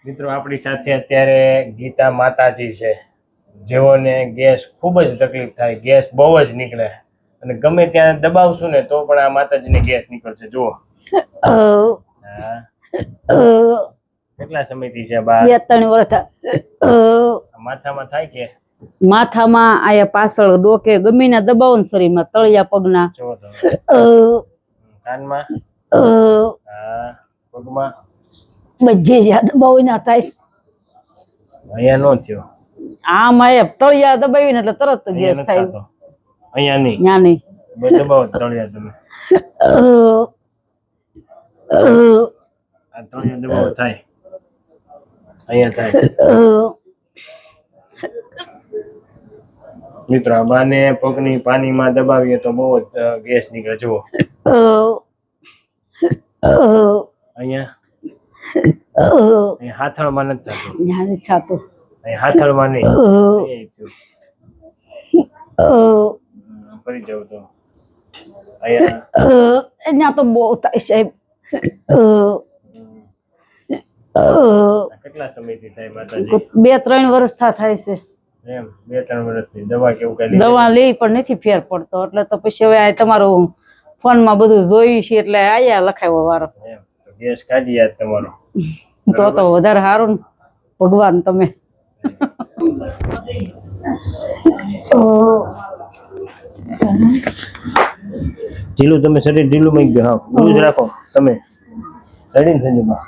મિત્રો આપણી સાથે અત્યારે ગીતા માતાજી છે, જેઓને ગેસ ખૂબ જ તકલીફ થાય, ગેસ બહુ જ નીકળે અને ગમે ત્યાં દબાવશું ને તો પણ આ માતાજીને ગેસ નીકળશે. જુઓ કેટલા સમયથી છે બા? 2-3 વર્ષ. માથામાં થાય કે માથામાં, આયા પાછળ, ડોકે, ગમે ના દબાવો ને શરીરમાં, તળિયા પગના. જુઓ તો કાનમાં, પગમાં, બધે જ્યાં દબાવો ના થાય. અહીંયા નો થયો. આમાં એ તળિયા દબાવીને એટલે તરત ગેસ થાય. અહીંયા નહીં, ત્યાં નહીં. દબાવો તળિયા તમે. આ તળિયા દબાવો થાય, અહીંયા થાય. મિત્રો આ બાને પગની પાણીમાં દબાવીએ તો બહુ જ ગેસ નીકળે. જુઓ અહીંયા હાથળમાં નથી થતું, હાથળમાં નહીં. ફરી જાવ તો અહીંયા તો બહુ થાય સાહેબ. કેટલા સમયથી થાય માતાજી? 2-3 વર્ષ થાય છે. એમ 2-3 વર્ષથી દવા કેવું કઈ દવા લઈ પણ નથી ફેર પડતો, એટલે તો પછી હવે તમારું ફોન માં બધું જોયું છે એટલે આયા લખાયો વારો. એમ ગેસ કાઢી યાદ તમારો તો વધારે સારું ને ભગવાન તમે. ઢીલું તમે શરીર ઢીલું મૂકી દો. હા લૂઝ રાખો તમે શરીર સંજોગમાં.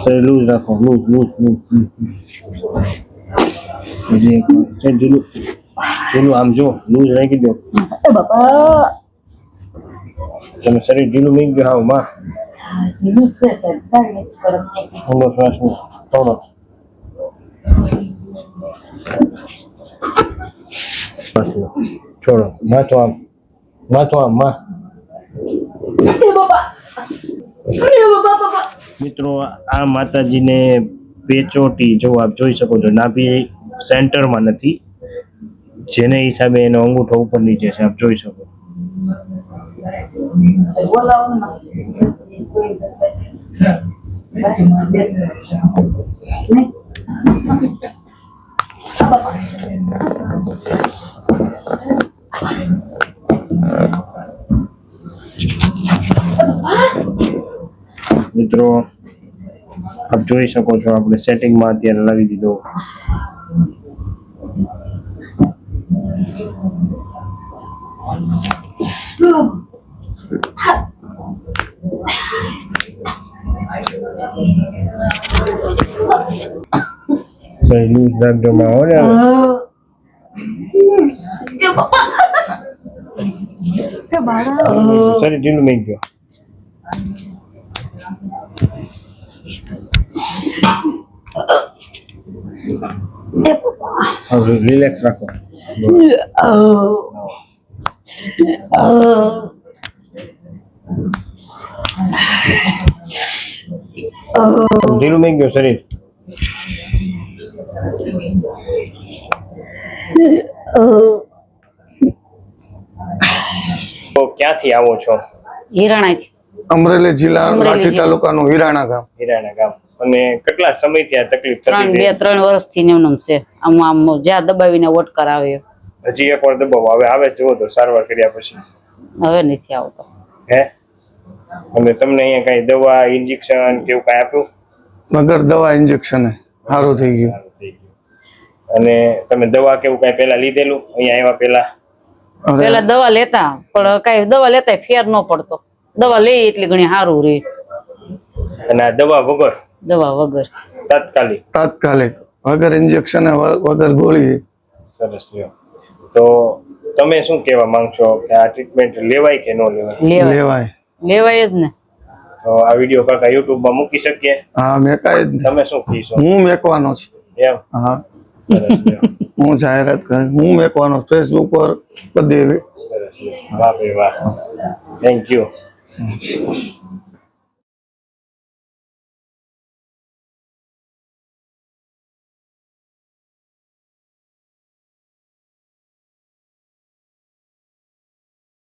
શરીર લૂઝ રાખો, લૂઝ લૂઝ લૂઝ. ઢીલું ઢીલું આમ જો લૂઝ રાખી દો. તમે શરીર ઢીલું મૂકી દો. હા માં ઊંડો શ્વાસ થોડો છોડો. માથું આમ, માથું આમ માં. મિત્રો આ માતાજીને પેચોટી જો આપ જોઈ શકો છો, નાભી સેન્ટરમાં નથી, જેને હિસાબે એનો અંગૂઠો ઉપર નીચે છે, આપ જોઈ શકો. મિત્રો આપ જોઈ શકો છો, આપણે સેટિંગમાં અત્યારે લાવી દીધો. સહી લૂઝ રાખજો માં. હો ને સરી ઢીલું મેં ગયો. રિલેક્સ રાખો. ઢીલું મેં ગયો શરીર. તો ક્યાંથી આવો છો? હિરાણાથી. અમરેલી જિલ્લા લાઠી તાલુકાનું હિરાણા ગામ. હિરાણા ગામ. અને કેટલા સમયથી આ તકલીફ થતી? 2-3 વર્ષથી નેમનમ છે. આમ જ્યાં દબાવીને વટકાર આવે. હજી એકવાર દબાવો. હવે આવે જુઓ તો સારવાર કર્યા પછી. હવે નથી આવતો. હે? અને તમને અહીંયા કઈ દવા, ઇન્જેક્શન કેવું કઈ આપ્યું? વગર દવા ઇન્જેક્શન સારું થઈ ગયું. અને તમે દવા કેવું કઈ પેલા લીધેલું અહીંયા આવ્યા પેલા? પેલા દવા લેતા, પણ કઈ દવા લેતા ફેર ન પડતો. દવા લઈ એટલી ઘણી સારું રહે. અને આ દવા વગર? દવા વગર તાત્કાલિક. તાત્કાલિક વગર ઇન્જેક્શન વગર ગોળી. સરસ લ્યો. તો તમે શું કહેવા માંગશો કે આ ટ્રીટમેન્ટ લેવાય કે ન લેવાય? લેવાય. લેવાય જ ને. તો આ વિડિયો કાકા YouTube માં મૂકી શકીએ? હા મેકાય જ. તમે શું કહીશો? હું મેકવાનો છું. એમ? હા સરસ લ્યો. હું જાહેરાત કરી, હું મેકવાનો ફેસબુક પર કરી દેવી. સરસ લ્યો. વાહ ભાઈ વાહ. Thank you.